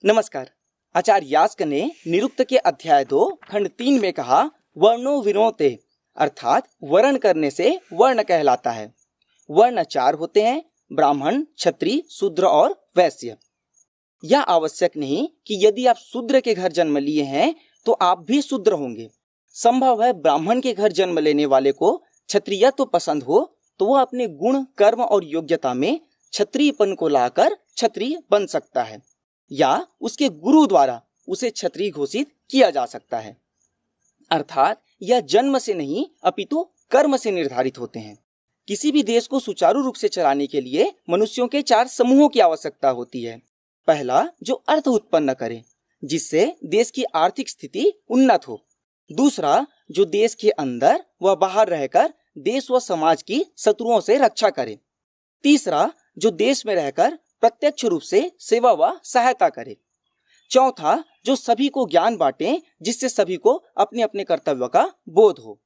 नमस्कार। आचार्य यास्क ने निरुक्त के अध्याय 2 खंड 3 में कहा वर्णो विनोते, अर्थात वर्ण करने से वर्ण कहलाता है। वर्ण 4 होते हैं, ब्राह्मण, क्षत्रिय, शूद्र और वैश्य। यह आवश्यक नहीं कि यदि आप शूद्र के घर जन्म लिए हैं तो आप भी शूद्र होंगे। संभव है ब्राह्मण के घर जन्म लेने वाले को क्षत्रियत्व पसंद हो तो वह अपने गुण, कर्म और योग्यता में क्षत्रियपन को लाकर क्षत्रिय बन सकता है, या उसके गुरु द्वारा उसे क्षत्रिय घोषित किया जा सकता है। अर्थात यह जन्म से नहीं अपितु कर्म से निर्धारित होते हैं। किसी भी देश को सुचारू रूप से चलाने के लिए मनुष्यों के 4 समूहों की आवश्यकता होती है। पहला, जो अर्थ उत्पन्न करे जिससे देश की आर्थिक स्थिति उन्नत हो। दूसरा, जो देश के अंदर व बाहर रहकर देश व समाज की शत्रुओं से रक्षा करे। तीसरा, जो देश में रहकर प्रत्यक्ष रूप से सेवा व सहायता करे। चौथा, जो सभी को ज्ञान बांटे जिससे सभी को अपने अपने कर्तव्य का बोध हो।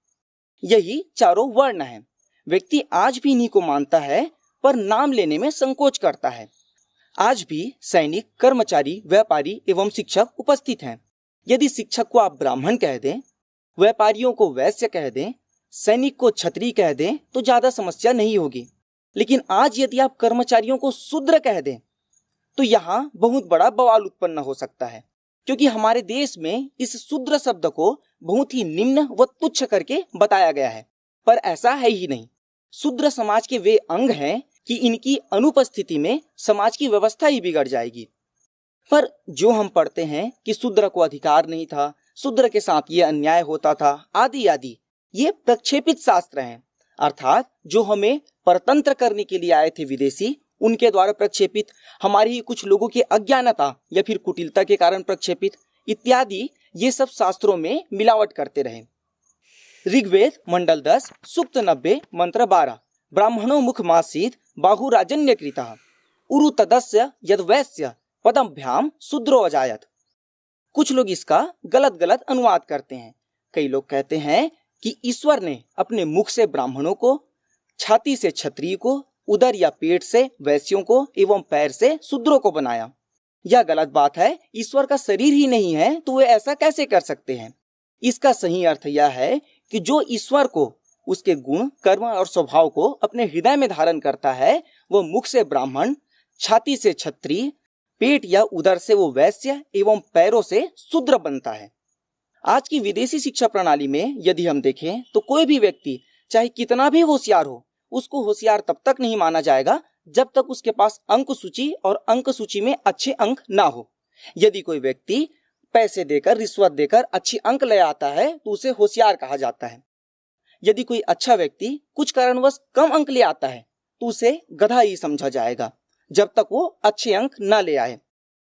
यही चारों वर्ण हैं। व्यक्ति आज भी इन्हीं को मानता है पर नाम लेने में संकोच करता है। आज भी सैनिक, कर्मचारी, व्यापारी एवं शिक्षक उपस्थित हैं। यदि शिक्षक को आप ब्राह्मण कह दें, व्यापारियों को वैश्य कह दें, सैनिक को क्षत्रिय कह दें तो ज्यादा समस्या नहीं होगी। लेकिन आज यदि आप कर्मचारियों को शूद्र कह दें तो यहाँ बहुत बड़ा बवाल उत्पन्न हो सकता है, क्योंकि हमारे देश में इस शूद्र शब्द को बहुत ही निम्न व तुच्छ करके बताया गया है, पर ऐसा है ही नहीं। शूद्र समाज के वे अंग हैं कि इनकी अनुपस्थिति में समाज की व्यवस्था ही बिगड़ जाएगी। पर जो हम पढ़ते हैं कि शूद्र को अधिकार नहीं था, शूद्र के साथ ये अन्याय होता था, आदि आदि, ये प्रक्षेपित शास्त्र हैं। अर्थात जो हमें परतंत्र करने के लिए आए थे विदेशी, उनके द्वारा प्रक्षेपित, हमारी ही कुछ लोगों की अज्ञानता या फिर कुटिलता के कारण प्रक्षेपित इत्यादि, ये सब शास्त्रों में मिलावट करते रहे। ऋग्वेद मंडल 10 सूक्त 90 मंत्र 12 ब्राह्मणों मुख मासीत बाहुराजन्य कृतः उरु तदस्य यद्वैश्य पदभ्याम शूद्रो अजायत। कुछ लोग इसका गलत अनुवाद करते हैं। कई लोग कहते हैं कि ईश्वर ने अपने मुख से ब्राह्मणों को, छाती से क्षत्रिय को, उदर या पेट से वैश्यों को एवं पैर से शूद्रों को बनाया। यह गलत बात है। ईश्वर का शरीर ही नहीं है तो वे ऐसा कैसे कर सकते हैं? इसका सही अर्थ यह है कि जो ईश्वर को, उसके गुण, कर्म और स्वभाव को अपने हृदय में धारण करता है, वो मुख से ब्राह्मण, छाती से क्षत्रिय, पेट या उदर से वो वैश्य एवं पैरों से शूद्र बनता है। आज की विदेशी शिक्षा प्रणाली में यदि हम देखें तो कोई भी व्यक्ति चाहे कितना भी होशियार हो, उसको होशियार तब तक नहीं माना जाएगा जब तक उसके पास अंक सूची और अंक सूची में अच्छे अंक ना हो। यदि कोई व्यक्ति पैसे देकर, रिश्वत देकर अच्छे अंक ले आता है तो उसे होशियार कहा जाता है। यदि कोई अच्छा व्यक्ति कुछ कारणवश कम अंक ले आता है तो उसे गधा ही समझा जाएगा जब तक वो अच्छे अंक ना ले आए।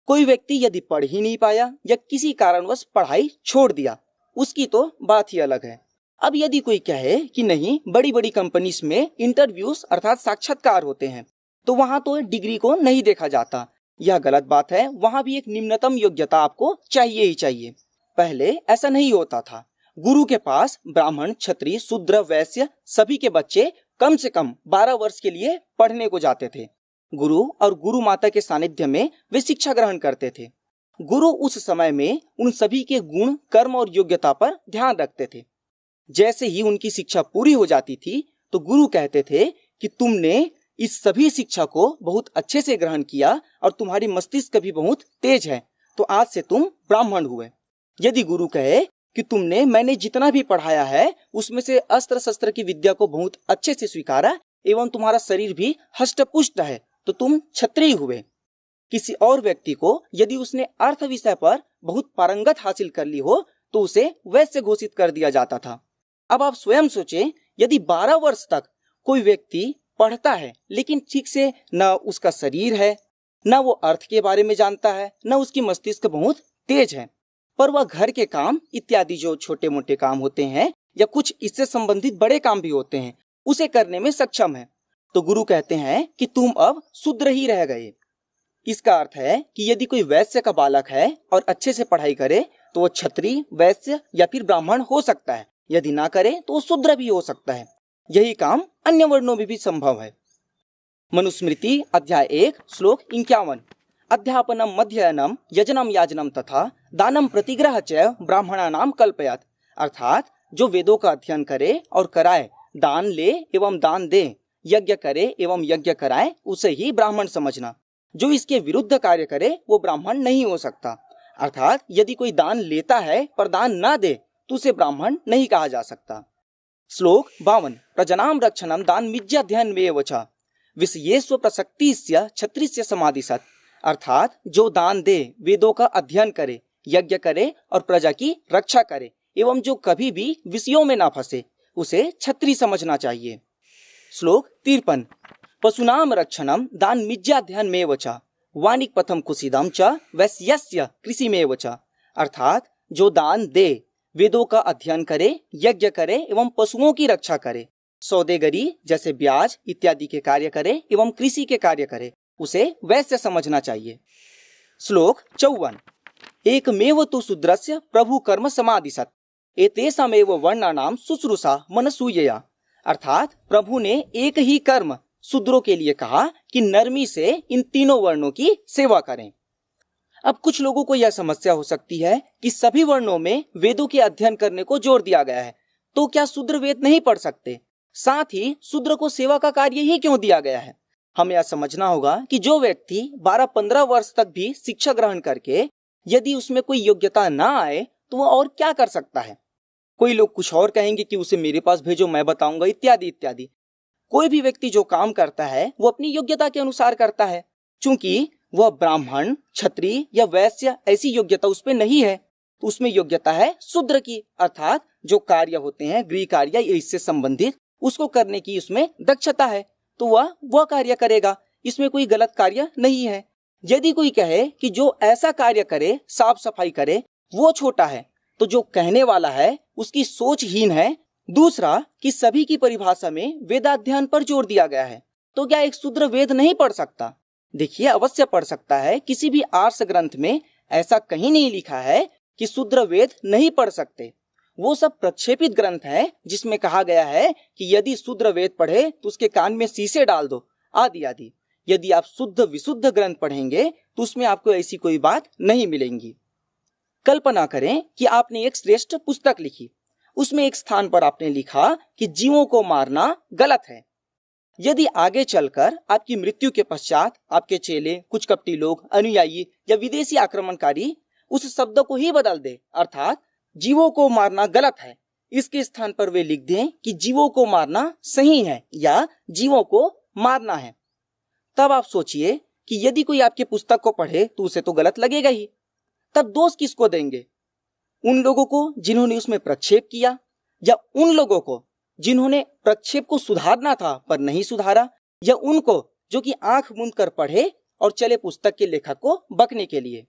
कोई व्यक्ति यदि पढ़ ही नहीं पाया या किसी कारणवश पढ़ाई छोड़ दिया, उसकी तो बात ही अलग है। अब यदि कोई कहे कि नहीं, बड़ी बड़ी कंपनीज में इंटरव्यूज अर्थात साक्षात्कार होते हैं तो वहां तो डिग्री को नहीं देखा जाता, यह गलत बात है। वहां भी एक निम्नतम योग्यता आपको चाहिए ही चाहिए। पहले ऐसा नहीं होता था। गुरु के पास ब्राह्मण, क्षत्रिय, शूद्र, वैश्य सभी के बच्चे कम से कम 12 वर्ष के लिए पढ़ने को जाते थे। गुरु और गुरु माता के सानिध्य में वे शिक्षा ग्रहण करते थे। गुरु उस समय में उन सभी के गुण, कर्म और योग्यता पर ध्यान रखते थे। जैसे ही उनकी शिक्षा पूरी हो जाती थी तो गुरु कहते थे कि तुमने इस सभी शिक्षा को बहुत अच्छे से ग्रहण किया और तुम्हारी मस्तिष्क भी बहुत तेज है, तो आज से तुम ब्राह्मण हुए। यदि गुरु कहे कि मैंने जितना भी पढ़ाया है उसमें से अस्त्र शस्त्र की विद्या को बहुत अच्छे से स्वीकारा एवं तुम्हारा शरीर भी हष्ट-पुष्ट है, तो तुम क्षत्रिय हुए। किसी और व्यक्ति को यदि उसने अर्थ विषय पर बहुत पारंगत हासिल कर ली हो तो उसे वैश्य घोषित कर दिया जाता था। अब आप स्वयं सोचें, यदि 12 वर्ष तक कोई व्यक्ति पढ़ता है लेकिन ठीक से न उसका शरीर है, न वो अर्थ के बारे में जानता है, न उसकी मस्तिष्क बहुत तेज है, पर वह घर के काम इत्यादि जो छोटे मोटे काम होते हैं या कुछ इससे संबंधित बड़े काम भी होते हैं, उसे करने में सक्षम है, तो गुरु कहते हैं कि तुम अब शूद्र ही रह गए। इसका अर्थ है कि यदि कोई वैश्य का बालक है और अच्छे से पढ़ाई करे तो वो क्षत्रिय, वैश्य या फिर ब्राह्मण हो सकता है। यदि ना करे तो वो शूद्र भी हो सकता है। यही काम अन्य वर्णों में भी संभव है। मनुस्मृति अध्याय 1 श्लोक 51 अध्यापनम मध्ययनम यजनम याजनम तथा दानम प्रतिग्रह च ब्राह्मणानाम कल्पयात। अर्थात जो वेदों का अध्ययन करे और कराए, दान ले एवं दान दे, यज्ञ करे एवं यज्ञ कराए, उसे ही ब्राह्मण समझना। जो इसके विरुद्ध कार्य करे वो ब्राह्मण नहीं हो सकता। अर्थात यदि कोई दान लेता है पर दान ना दे तो उसे ब्राह्मण नहीं कहा जा सकता। श्लोक 52। प्रजनाम रक्षणम दान मिज्याध्ययन में वचा विषयेस्व प्रसक्तिस्य क्षत्रिस्य समाधिसत। अर्थात जो दान दे, वेदों का अध्ययन करे, यज्ञ करे और प्रजा की रक्षा करे एवं जो कभी भी विषयों में ना फंसे, उसे क्षत्रिय समझना चाहिए। श्लोक 53। पशुनाम रक्षणम दान मिज्याध्ययन में वचा वानिक पथम कुसीदम च वैश्यस्य कृषि में वचा। अर्थात जो दान दे, वेदों का अध्ययन करे, यज्ञ करे एवं पशुओं की रक्षा करे, सौदेगरी जैसे ब्याज इत्यादि के कार्य करे एवं कृषि के कार्य करे, उसे वैश्य समझना चाहिए। श्लोक 54। एकमेव तु शूद्रस्य प्रभु कर्म समादिशत एतेषामेव वर्णानाम शुश्रूषा मनसूयया। अर्थात प्रभु ने एक ही कर्म शूद्रों के लिए कहा कि नरमी से इन तीनों वर्णों की सेवा करें। अब कुछ लोगों को यह समस्या हो सकती है कि सभी वर्णों में वेदों के अध्ययन करने को जोर दिया गया है, तो क्या शूद्र वेद नहीं पढ़ सकते? साथ ही शूद्र को सेवा का कार्य ही क्यों दिया गया है? हमें यह समझना होगा कि जो व्यक्ति 12-15 वर्ष तक भी शिक्षा ग्रहण करके यदि उसमें कोई योग्यता ना आए तो वह और क्या कर सकता है? कोई लोग कुछ और कहेंगे कि उसे मेरे पास भेजो, मैं बताऊंगा, इत्यादि इत्यादि। कोई भी व्यक्ति जो काम करता है वो अपनी योग्यता के अनुसार करता है। चूंकि वह ब्राह्मण, क्षत्रिय या वैश्य ऐसी योग्यता उस पे नहीं है, तो उसमें योग्यता है शूद्र की। अर्थात जो कार्य होते हैं, गृह कार्य या इससे संबंधित, उसको करने की उसमें दक्षता है, तो वह कार्य करेगा। इसमें कोई गलत कार्य नहीं है। यदि कोई कहे कि जो ऐसा कार्य करे, साफ सफाई करे, वो छोटा है, तो जो कहने वाला है उसकी सोच हीन है। दूसरा कि सभी की परिभाषा में वेदाध्ययन पर जोर दिया गया है, तो क्या एक शूद्र वेद नहीं पढ़ सकता? देखिए, अवश्य पढ़ सकता है। किसी भी आर्ष ग्रंथ में ऐसा कहीं नहीं लिखा है कि शूद्र वेद नहीं पढ़ सकते। वो सब प्रक्षेपित ग्रंथ है जिसमें कहा गया है कि यदि शूद्र वेद पढ़े तो उसके कान में शीशे डाल दो, आदि आदि। यदि आप शुद्ध विशुद्ध ग्रंथ पढ़ेंगे तो उसमें आपको ऐसी कोई बात नहीं मिलेंगी। कल्पना करें कि आपने एक श्रेष्ठ पुस्तक लिखी, उसमें एक स्थान पर आपने लिखा कि जीवों को मारना गलत है। यदि आगे चलकर आपकी मृत्यु के पश्चात आपके चेले, कुछ कपटी लोग, अनुयायी या विदेशी आक्रमणकारी उस शब्द को ही बदल दे, अर्थात जीवों को मारना गलत है, इसके स्थान पर वे लिख दें कि जीवों को मारना सही है या जीवों को मारना है, तब आप सोचिए कि यदि कोई आपके पुस्तक को पढ़े तो उसे तो गलत लगेगा ही। तब दोष किसको देंगे? उन लोगों को जिन्होंने उसमें प्रक्षेप किया, या उन लोगों को जिन्होंने प्रक्षेप को सुधारना था पर नहीं सुधारा, या उनको जो कि आंख मूंद कर पढ़े और चले पुस्तक के लेखक को बकने के लिए?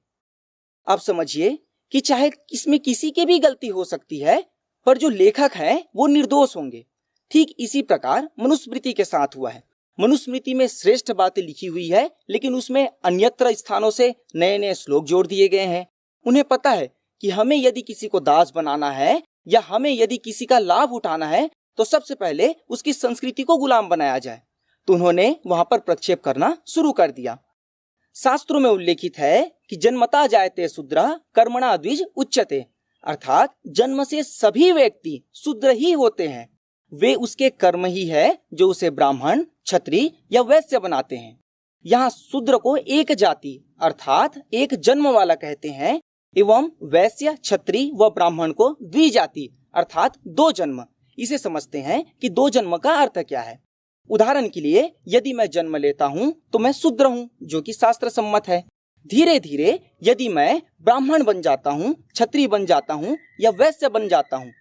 आप समझिए कि चाहे इसमें किसी की भी गलती हो सकती है, पर जो लेखक हैं वो निर्दोष होंगे। ठीक इसी प्रकार मनुस्मृति के साथ हुआ है। मनुस्मृति में श्रेष्ठ बातें लिखी हुई है, लेकिन उसमें अन्यत्र स्थानों से नए नए श्लोक जोड़ दिए गए हैं। उन्हें पता है कि हमें यदि किसी को दास बनाना है या हमें यदि किसी का लाभ उठाना है तो सबसे पहले उसकी संस्कृति को गुलाम बनाया जाए, तो उन्होंने वहां पर प्रक्षेप करना शुरू कर दिया। शास्त्रों में उल्लेखित है कि जन्मता जायते शूद्रः कर्मणा द्विज उच्यते, अर्थात जन्म से सभी व्यक्ति शूद्र ही होते हैं। वे उसके कर्म ही है जो उसे ब्राह्मण, क्षत्रिय या वैश्य बनाते हैं। यहाँ शूद्र को एक जाति अर्थात एक जन्म वाला कहते हैं, एवं वैश्य, क्षत्रिय व ब्राह्मण को द्विजाति अर्थात दो जन्म। इसे समझते हैं कि दो जन्म का अर्थ क्या है। उदाहरण के लिए, यदि मैं जन्म लेता हूँ तो मैं शूद्र हूँ, जो कि शास्त्र सम्मत है। धीरे धीरे यदि मैं ब्राह्मण बन जाता हूँ, क्षत्रिय बन जाता हूँ या वैश्य बन जाता हूँ,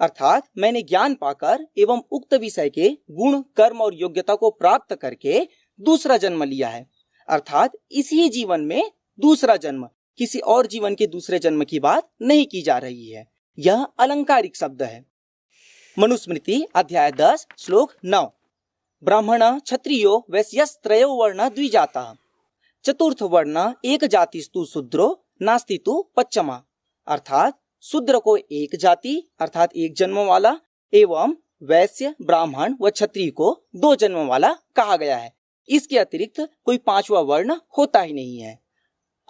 अर्थात मैंने ज्ञान पाकर एवं उक्त विषय के गुण, कर्म और योग्यता को प्राप्त करके दूसरा जन्म लिया है। अर्थात इसी जीवन में दूसरा जन्म, किसी और जीवन के दूसरे जन्म की बात नहीं की जा रही है। यह अलंकारिक शब्द है। मनुस्मृति अध्याय 10 श्लोक 9। ब्राह्मण क्षत्रियो वैश्यस्त्रयो वर्ण द्विजाता चतुर्थ वर्ण एक जातिस्तु शूद्रो नास्ति तु पच्चमा, अर्थात शूद्र को एक जाति अर्थात एक जन्म वाला एवं वैश्य, ब्राह्मण व क्षत्रिय को दो जन्म वाला कहा गया है। इसके अतिरिक्त कोई पांचवा वर्ण होता ही नहीं है।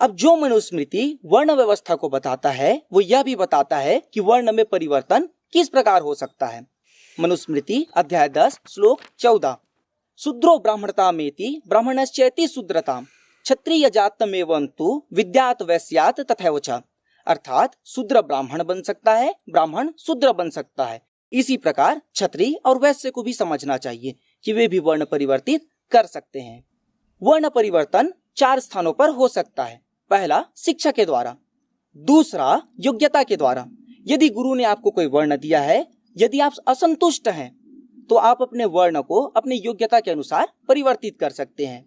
अब जो मनुस्मृति वर्ण व्यवस्था को बताता है वो यह भी बताता है कि वर्ण में परिवर्तन किस प्रकार हो सकता है। मनुस्मृति अध्याय 10 श्लोक 14, शूद्रो ब्राह्मणतामेति ब्राह्मणश्चेति शूद्रताम क्षत्रिय जातमेवंतु विद्यात वैश्यात तथैव च। अर्थात शूद्र ब्राह्मण बन सकता है, ब्राह्मण शूद्र बन सकता है। इसी प्रकार क्षत्रिय और वैश्य को भी समझना चाहिए कि वे भी वर्ण परिवर्तित कर सकते हैं। वर्ण परिवर्तन 4 स्थानों पर हो सकता है। पहला शिक्षा के द्वारा, दूसरा योग्यता के द्वारा। यदि गुरु ने आपको कोई वर्ण दिया है, यदि आप असंतुष्ट हैं तो आप अपने वर्ण को अपनी योग्यता के अनुसार परिवर्तित कर सकते हैं।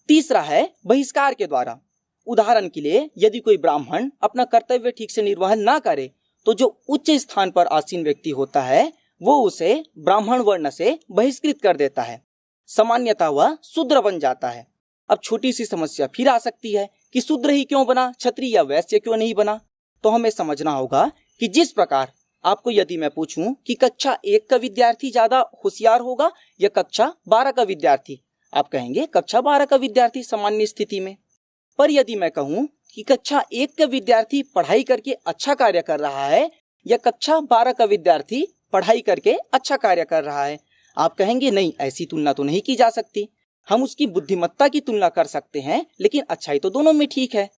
तीसरा है बहिष्कार के द्वारा। उदाहरण के लिए यदि कोई ब्राह्मण अपना कर्तव्य ठीक से निर्वहन ना करे तो जो उच्च स्थान पर आसीन व्यक्ति होता है वो उसे ब्राह्मण वर्ण से बहिष्कृत कर देता है, सामान्यतः वह शूद्र बन जाता है। अब छोटी सी समस्या फिर आ सकती है कि शूद्र ही क्यों बना, क्षत्रिय या वैश्य क्यों नहीं बना। तो हमें समझना होगा कि जिस प्रकार आपको यदि मैं पूछूं कि कक्षा 1 का विद्यार्थी ज्यादा होशियार होगा या कक्षा 12 का विद्यार्थी, आप कहेंगे कक्षा 12 का विद्यार्थी सामान्य स्थिति में। पर यदि मैं कहूं कि कक्षा 1 का विद्यार्थी पढ़ाई करके अच्छा कार्य कर रहा है या कक्षा 12 का विद्यार्थी पढ़ाई करके अच्छा कार्य कर रहा है, आप कहेंगे नहीं, ऐसी तुलना तो नहीं की जा सकती। हम उसकी बुद्धिमत्ता की तुलना कर सकते हैं, लेकिन अच्छाई तो दोनों में ठीक है।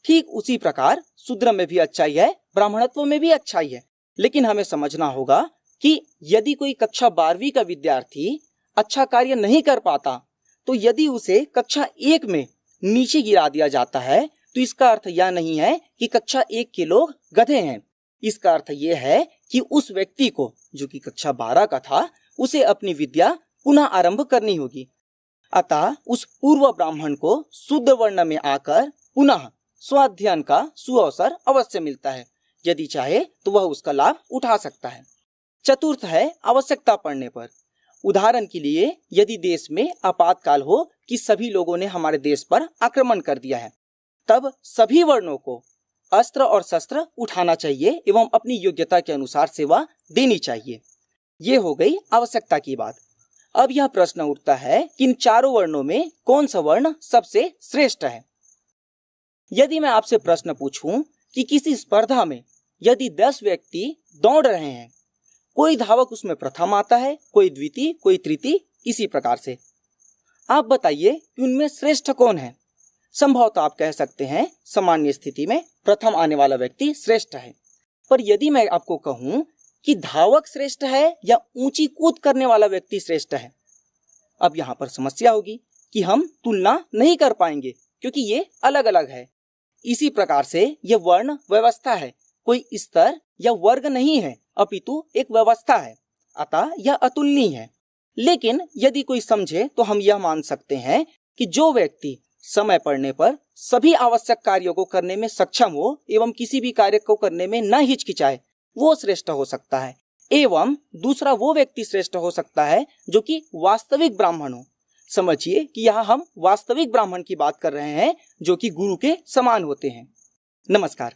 ठीक उसी प्रकार शूद्र में भी अच्छाई है, ब्राह्मणत्व में भी अच्छाई है। लेकिन हमें समझना होगा कि यदि कोई कक्षा 12वीं का विद्यार्थी अच्छा कार्य नहीं कर पाता तो यदि उसे कक्षा 1 में नीचे गिरा दिया जाता है तो इसका अर्थ यह नहीं है कि कक्षा 1 के लोग गधे हैं। इसका अर्थ यह है कि उस व्यक्ति को जो कि कक्षा 12 का था उसे अपनी विद्या पुनः आरंभ करनी होगी। अतः उस पूर्व ब्राह्मण को शुद्ध वर्ण में आकर पुनः स्वाध्ययन का सुअवसर अवश्य मिलता है। यदि चाहे तो वह उसका लाभ उठा सकता है। चतुर्थ है आवश्यकता पड़ने पर। उदाहरण के लिए यदि देश में आपातकाल हो कि सभी लोगों ने हमारे देश पर आक्रमण कर दिया है, तब सभी वर्णों को अस्त्र और शस्त्र उठाना चाहिए एवं अपनी योग्यता के अनुसार सेवा देनी चाहिए। ये हो गई आवश्यकता की बात। अब यह प्रश्न उठता है कि इन चारों वर्णों में कौन सा वर्ण सबसे श्रेष्ठ है। यदि मैं आपसे प्रश्न पूछूं कि किसी स्पर्धा में यदि 10 व्यक्ति दौड़ रहे हैं, कोई धावक उसमें प्रथम आता है, कोई द्वितीय, कोई तृतीय, इसी प्रकार से, आप बताइए कि उनमें श्रेष्ठ कौन है। संभवतः आप कह सकते हैं सामान्य स्थिति में प्रथम आने वाला व्यक्ति श्रेष्ठ है। पर यदि मैं आपको कहूं कि धावक श्रेष्ठ है या ऊंची कूद करने वाला व्यक्ति श्रेष्ठ है, अब यहाँ पर समस्या होगी कि हम तुलना नहीं कर पाएंगे क्योंकि ये अलग अलग है। इसी प्रकार से ये वर्ण व्यवस्था है, कोई स्तर या वर्ग नहीं है, अपितु एक व्यवस्था है। अतः यह अतुलनीय है। लेकिन यदि कोई समझे तो हम यह मान सकते हैं कि जो व्यक्ति समय पड़ने पर सभी आवश्यक कार्यों को करने में सक्षम हो एवं किसी भी कार्य को करने में न हिचकिचाए, वो श्रेष्ठ हो सकता है। एवं दूसरा वो व्यक्ति श्रेष्ठ हो सकता है जो कि वास्तविक ब्राह्मण हो। समझिए कि यहाँ हम वास्तविक ब्राह्मण की बात कर रहे हैं जो कि गुरु के समान होते हैं। नमस्कार।